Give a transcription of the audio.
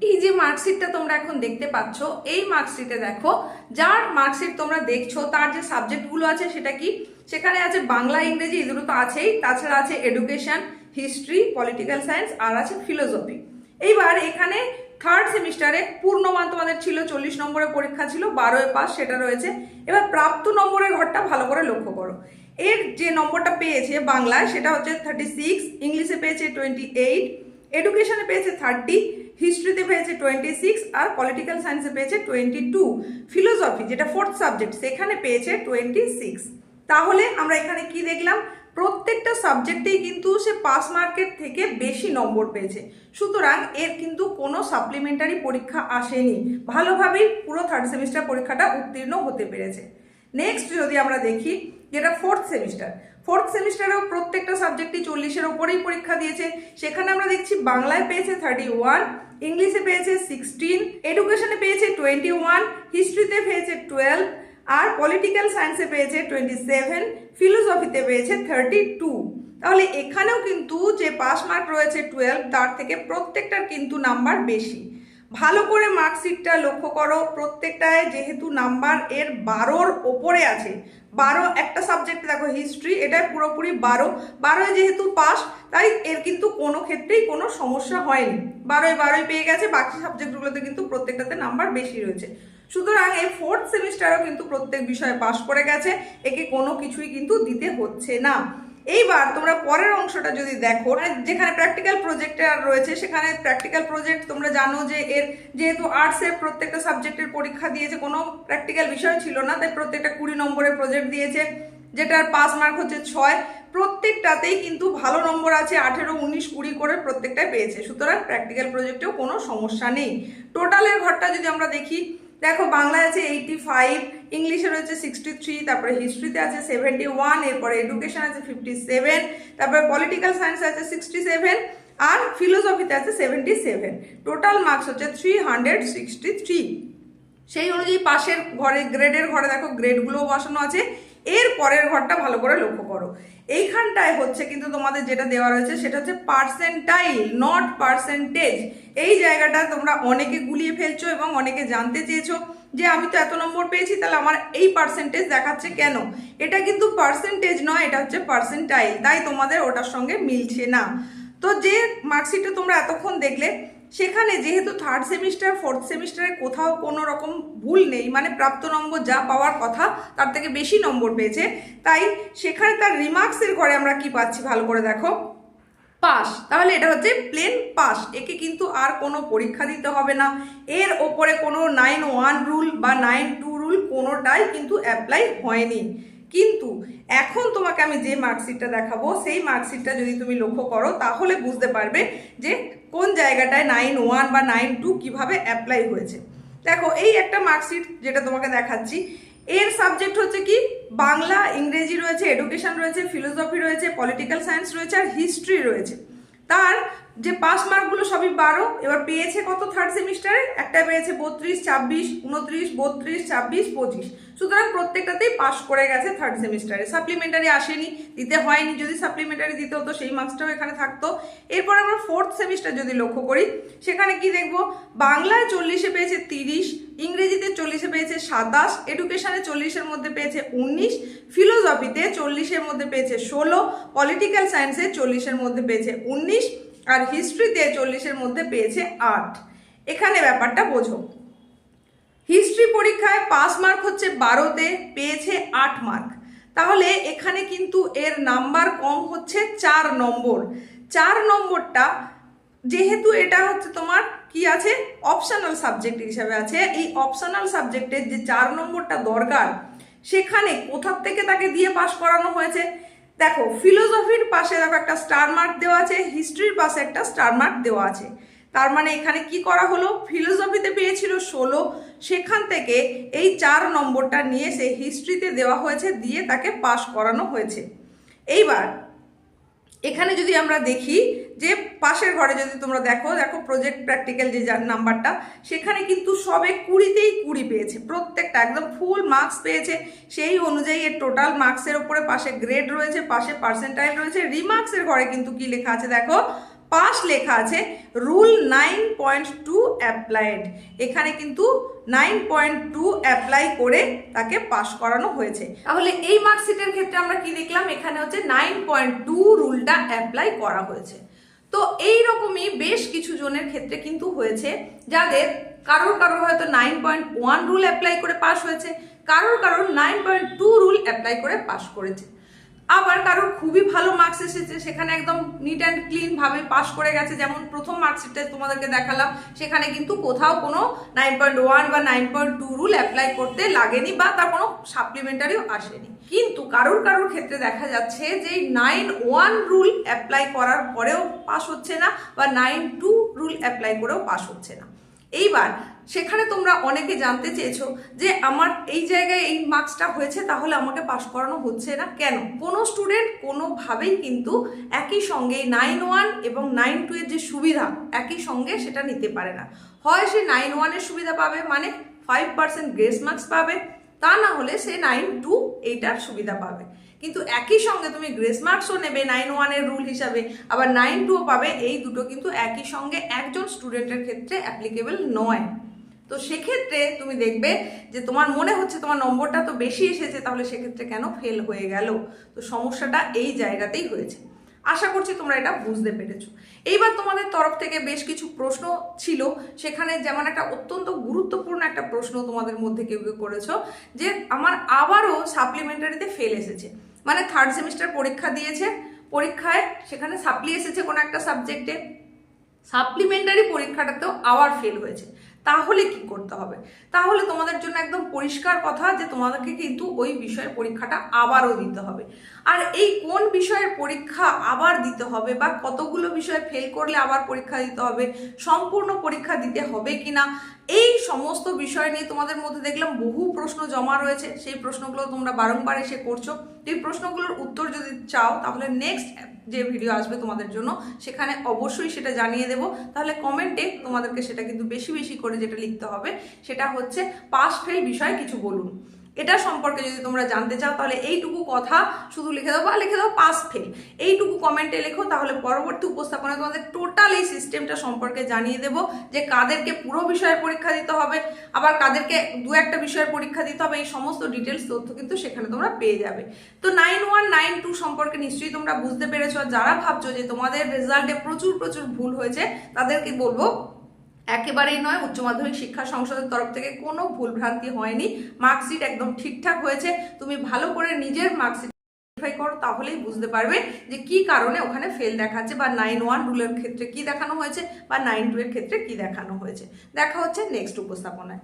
এই যে মার্কশিটটা তোমরা এখন দেখতে পাচ্ছ, এই মার্কশিটে দেখো যার মার্কশিট তোমরা দেখছো তার যে সাবজেক্টগুলো আছে সেটা কি, সেখানে আছে বাংলা ইংরেজি, এগুলো তো আছেই, তাছাড়া আছে এডুকেশন, হিস্ট্রি, পলিটিক্যাল সায়েন্স আর আছে ফিলোসফি। এইবার এখানে থার্ড সেমিস্টারে পূর্ণমান তোমাদের ছিল 40 নম্বরের পরীক্ষা ছিল, 12 পাস সেটা রয়েছে। এবার প্রাপ্ত নম্বরের ঘরটা ভালো করে লক্ষ্য করো। এর যে নম্বরটা পেয়েছে বাংলায় সেটা হচ্ছে 36, ইংলিশে পেয়েছে 28, এডুকেশনে পেয়েছে 30, হিস্ট্রিতে পেয়েছে 26 আর পলিটিক্যাল সায়েন্সে পেয়েছে 22, ফিলোসফি যেটা ফোর্থ সাবজেক্ট সেখানে পেয়েছে 26। তাহলে আমরা এখানে কি দেখলাম, প্রত্যেকটা সাবজেক্টেই কিন্তু সে পাস মার্কের থেকে বেশি নম্বর পেয়েছে। সুতরাং এর কিন্তু কোনো সাপ্লিমেন্টারি পরীক্ষা আসেনি, ভালোভাবেই পুরো থার্ড সেমিস্টার পরীক্ষাটা উত্তীর্ণ হতে পেরেছে। নেক্সট যদি আমরা দেখি যেটা ফোর্থ সেমিস্টারেও প্রত্যেকটা সাবজেক্টই 40-এর ওপরেই পরীক্ষা দিয়েছে। সেখানে আমরা দেখছি বাংলায় পেয়েছে 31, ইংলিশে পেয়েছে 16, এডুকেশনে পেয়েছে 21, হিস্ট্রিতে পেয়েছে 12 আর পলিটিক্যাল সায়েন্সে পেয়েছে 27, ফিলোসফিতে পেয়েছে 32। তাহলে এখানেও কিন্তু যে পাস মার্ক রয়েছে 12 তার থেকে প্রত্যেকটার কিন্তু নাম্বার বেশি। ভালো করে মার্কশিটটা লক্ষ্য করো, প্রত্যেকটায় যেহেতু নাম্বার এর 12-র ওপরে আছে, 12 একটা সাবজেক্টে দেখো হিস্ট্রি, এটা পুরোপুরি 12 যেহেতু পাস, তাই এর কিন্তু কোনো ক্ষেত্রেই কোনো সমস্যা হয়নি, 12 পেয়ে গেছে। বাকি সাবজেক্টগুলোতে কিন্তু প্রত্যেকটাতে নাম্বার বেশি রয়েছে। সুতরাং এই ফোর্থ সেমিস্টারও কিন্তু প্রত্যেক বিষয়ে পাস করে গেছে, একে কোনো কিছুই কিন্তু দিতে হচ্ছে না। এইবার তোমরা পরের অংশটা যদি দেখো, যেখানে প্র্যাকটিক্যাল প্রজেক্ট রয়েছে, সেখানে প্র্যাকটিক্যাল প্রজেক্ট তোমরা জানো যে এর যেহেতু আর্টসের প্রত্যেকটা সাবজেক্টের পরীক্ষা দিয়েছে, কোনো প্র্যাকটিক্যাল বিষয় ছিল না, তাই প্রত্যেকটা 20 নম্বরের প্রজেক্ট দিয়েছে, যেটার পাস মার্ক হচ্ছে 6। প্রত্যেকটাতেই কিন্তু ভালো নম্বর আছে, 18, 19, 20 করে প্রত্যেকটাই পেয়েছে। সুতরাং প্র্যাকটিক্যাল প্রজেক্টেও কোনো সমস্যা নেই। টোটালের ঘরটা যদি আমরা দেখি, দেখো বাংলায় আছে 85, ইংলিশে রয়েছে 63, তারপরে হিস্ট্রিতে আছে 71, এরপরে এডুকেশন আছে 57, তারপরে পলিটিক্যাল সায়েন্স আছে 67 আর ফিলোসফিতে আছে 77। টোটাল মার্কস হচ্ছে 363। সেই অনুযায়ী পাশের ঘরে গ্রেডের ঘরে দেখো গ্রেডগুলোও বসানো আছে। এর পরের ঘরটা ভালো করে লক্ষ্য করো, এইখানটায় হচ্ছে কিন্তু তোমাদের যেটা দেওয়া রয়েছে সেটা হচ্ছে পার্সেন্টাইল, নট পার্সেন্টেজ। এই জায়গাটা তোমরা অনেকে গুলিয়ে ফেলছো এবং অনেকে জানতে চেয়েছো যে আমি তো এত নম্বর পেয়েছি, তাহলে আমার এই পার্সেন্টেজ দেখাচ্ছে কেন। এটা কিন্তু পার্সেন্টেজ নয়, এটা হচ্ছে পার্সেন্টাইল, তাই তোমাদের ওটার সঙ্গে মিলছে না। তো যে মার্কশিটটা তোমরা এতক্ষণ দেখলে, সেখানে যেহেতু থার্ড সেমিস্টার ফোর্থ সেমিস্টারে কোথাও কোনো রকম ভুল নেই, মানে প্রাপ্ত নম্বর যা পাওয়ার কথা তার থেকে বেশি নম্বর পেয়েছে, তাই সেখানে তার রিমার্কসের ঘরে আমরা কি পাচ্ছি ভালো করে দেখো, পাস। তাহলে এটা হচ্ছে প্লেন পাস, একে কিন্তু আর কোনো পরীক্ষা দিতে হবে না। এর ওপরে কোনো 9-1 রুল বা 9-2 রুল কোনোটাই কিন্তু অ্যাপ্লাই হয়নি। কিন্তু এখন তোমাকে আমি যে মার্কশিটটা দেখাবো, সেই মার্কশিটটা যদি তুমি লক্ষ্য করো তাহলে বুঝতে পারবে যে কোন জায়গাটায় 9-1 বা 9-2 কিভাবে অ্যাপ্লাই হয়েছে। দেখো এই একটা মার্কশিট যেটা তোমাকে দেখাচ্ছি, এর সাবজেক্ট হচ্ছে কি, বাংলা, ইংরেজি রয়েছে, এডুকেশন রয়েছে, ফিলোসফি রয়েছে, পলিটিক্যাল সায়েন্স রয়েছে আর হিস্ট্রি রয়েছে। তার যে পাস মার্কগুলো সবই 12। এবার পেয়েছে কত থার্ড সেমিস্টারে, একটা পেয়েছে 32, 26, 29, 32, 26, 25। সুতরাং প্রত্যেকটাতেই পাস করে গেছে থার্ড সেমিস্টারে, সাপ্লিমেন্টারি আসেনি, দিতে হয়নি। যদি সাপ্লিমেন্টারি দিতে হতো সেই মার্কসটাও এখানে থাকতো। এরপর আমরা ফোর্থ সেমিস্টার যদি লক্ষ্য করি, সেখানে কি দেখবো, বাংলায় 40-এ পেয়েছে 30, ইংরেজিতে 40-এ পেয়েছে 27, এডুকেশনে 40-এর মধ্যে পেয়েছে 19, ফিলোসফিতে 40-এর মধ্যে পেয়েছে 16, পলিটিক্যাল সায়েন্সে 40-এর মধ্যে পেয়েছে 19 আর হিস্ট্রিতে 40-এর মধ্যে পেয়েছে 8। এখানে ব্যাপারটা বোঝো, হিস্ট্রি পরীক্ষায় পাস মার্ক হচ্ছে 12তে, পেয়েছে 8 মার্ক। তাহলে এখানে কিন্তু এর নাম্বার কম হচ্ছে 4 নম্বর। 4 নম্বরটা যেহেতু এটা হচ্ছে তোমার কি আছে, অপশনাল সাবজেক্ট হিসাবে আছে, এই অপশনাল সাবজেক্টের যে 4 নম্বরটা দরকার, সেখানে কোথা থেকে তাকে দিয়ে পাস করানো হয়েছে। দেখো ফিলোসফির পাশে দেখো একটা স্টার মার্ক দেওয়া আছে, হিস্ট্রির পাশে একটা স্টার মার্ক দেওয়া আছে। তার মানে এখানে কি করা হলো, ফিলোসফিতে পেয়েছিল 16, সেখান থেকে এই 4 নম্বরটা নিয়ে সে হিস্ট্রিতে দেওয়া হয়েছে, দিয়ে তাকে পাস করানো হয়েছে। এইবার এখানে যদি আমরা দেখি যে পাশের ঘরে যদি তোমরা দেখো, প্রজেক্ট প্র্যাকটিক্যাল যে নাম্বারটা, সেখানে কিন্তু সবে 20-তেই 20 পেয়েছে, প্রত্যেকটা একদম ফুল মার্কস পেয়েছে। সেই অনুযায়ী এর টোটাল মার্কসের উপরে পাশে গ্রেড রয়েছে, পাশে পার্সেন্টাইল রয়েছে। রিমার্কসের ঘরে কিন্তু কি লেখা আছে দেখো, পাস লেখা আছে, রুল 9.2 অ্যাপ্লাইড, এখানে কিন্তু 9.2 অ্যাপ্লাই করে তাকে পাস করানো হয়েছে। তাহলে এই মার্কশিটের ক্ষেত্রে আমরা কি দেখলাম, এখানে হচ্ছে 9.2 রুলটা অ্যাপ্লাই করা হয়েছে। তো এই রকমই বেশ কিছু জনের ক্ষেত্রে কিন্তু হয়েছে, যাদের কারোর হয়তো 9.1 রুল অ্যাপ্লাই করে পাস হয়েছে, কারোর 9.2 রুল অ্যাপ্লাই করে পাস করেছে। আবার কারোর খুবই ভালো মার্কস এসেছে, সেখানে একদম নিট অ্যান্ড ক্লিন ভাবে পাস করে গেছে। যেমন প্রথম মার্কশিটটা তোমাদেরকে দেখালাম, সেখানে কিন্তু কোথাও কোনো 9.1 বা 9.2 রুল অ্যাপ্লাই করতে লাগেনি বা তার কোনো সাপ্লিমেন্টারিও আসেনি। কিন্তু কারোর ক্ষেত্রে দেখা যাচ্ছে যে 9.1 রুল অ্যাপ্লাই করার পরেও পাস হচ্ছে না, বা 9.2 রুল অ্যাপ্লাই করেও পাস হচ্ছে না। এইবার সেখানে তোমরা অনেকে জানতে চেয়েছো যে আমার এই জায়গায় এই মার্কসটা হয়েছে, তাহলে আমাকে পাস করানো হচ্ছে না কেন? কোনো স্টুডেন্ট কোনোভাবেই কিন্তু একই সঙ্গে 9.1 এবং 9.2 এর যে সুবিধা একই সঙ্গে সেটা নিতে পারে না। হয় সে 9.1 এর সুবিধা পাবে, মানে 5% গ্রেস মার্কস পাবে, তা না হলে সে 9.2 এইটার সুবিধা পাবে। কিন্তু একই সঙ্গে তুমি গ্রেস মার্কসও নেবে 9.1 এর রুল হিসাবে, আবার 9.2ও পাবে, এই দুটো কিন্তু একই সঙ্গে একজন স্টুডেন্টের ক্ষেত্রে অ্যাপ্লিকেবল নয়। তো সেক্ষেত্রে তুমি দেখবে যে তোমার মনে হচ্ছে তোমার নম্বরটা তো বেশি এসেছে, তাহলে সেক্ষেত্রে কেন ফেল হয়ে গেল? তো সমস্যাটা এই জায়গাতেই হয়েছে। আশা করছি তোমরা এটা বুঝতে পেরেছো। এইবার তোমাদের তরফ থেকে বেশ কিছু প্রশ্ন ছিল, সেখানে যেমন একটা অত্যন্ত গুরুত্বপূর্ণ একটা প্রশ্ন তোমাদের মধ্যে কেউ করেছো যে আমার আবারও সাপ্লিমেন্টারিতে ফেল এসেছে, মানে থার্ড সেমিস্টার পরীক্ষা দিয়েছে, পরীক্ষায় সেখানে সাপ্লি এসেছে কোনো একটা সাবজেক্টে, সাপ্লিমেন্টারি পরীক্ষাটাতেও আবার ফেল হয়েছে, তাহলে কি করতে হবে? তাহলে তোমাদের জন্য একদম পরিষ্কার কথা যে তোমাদেরকে কিন্তু ওই বিষয়ের পরীক্ষাটা আবারও দিতে হবে। আর এই কোন বিষয়ের পরীক্ষা আবার দিতে হবে, বা কতগুলো বিষয় ফেল করলে আবার পরীক্ষা দিতে হবে, সম্পূর্ণ পরীক্ষা দিতে হবে কিনা, এই সমস্ত বিষয় নিয়ে তোমাদের মধ্যে দেখলাম বহু প্রশ্ন জমা রয়েছে। সেই প্রশ্নগুলো তোমরা বারংবার এসে করছো। এই প্রশ্নগুলোর উত্তর যদি চাও, তাহলে নেক্সট যে ভিডিও আসবে তোমাদের জন্য সেখানে অবশ্যই সেটা জানিয়ে দেবো। তাহলে কমেন্টে তোমাদেরকে সেটা কিন্তু বেশি বেশি করে যেটা লিখতে হবে সেটা হচ্ছে পাস ফেল বিষয়ে কিছু বলুন। এটা সম্পর্কে যদি তোমরা জানতে চাও, তাহলে এইটুকু কথা শুধু লিখে দাও, বা লিখে দাও পাস ফেল, এইটুকু কমেন্টে লেখো। তাহলে পরবর্তী উপস্থাপনায় তোমাদের টোটাল এই সিস্টেমটা সম্পর্কে জানিয়ে দেবো, যে কাদেরকে পুরো বিষয়ের পরীক্ষা দিতে হবে, আবার কাদেরকে দু একটা বিষয়ের পরীক্ষা দিতে হবে, এই সমস্ত ডিটেলস তথ্য কিন্তু সেখানে তোমরা পেয়ে যাবে। তো 9.1 9.2 সম্পর্কে নিশ্চয়ই তোমরা বুঝতে পেরেছো। আর যারা ভাবছো যে তোমাদের রেজাল্টে প্রচুর ভুল হয়েছে, তাদেরকে বলবো একেবারেই নয়, উচ্চ মাধ্যমিক শিক্ষা সংসদের তরফ থেকে কোনো ভুলভ্রান্তি হয়নি, মার্কশিট একদম ঠিকঠাক হয়েছে। তুমি ভালো করে নিজের মার্কশিট ভেরিফাই করো, তাহলেই বুঝতে পারবে যে কি কারণে ওখানে ফেল দেখাচ্ছে, বা 9.1 রুলের ক্ষেত্রে কি দেখানো হয়েছে, বা 9.2 এর ক্ষেত্রে কি দেখানো হয়েছে। দেখা হচ্ছে নেক্সট উপস্থাপনায়।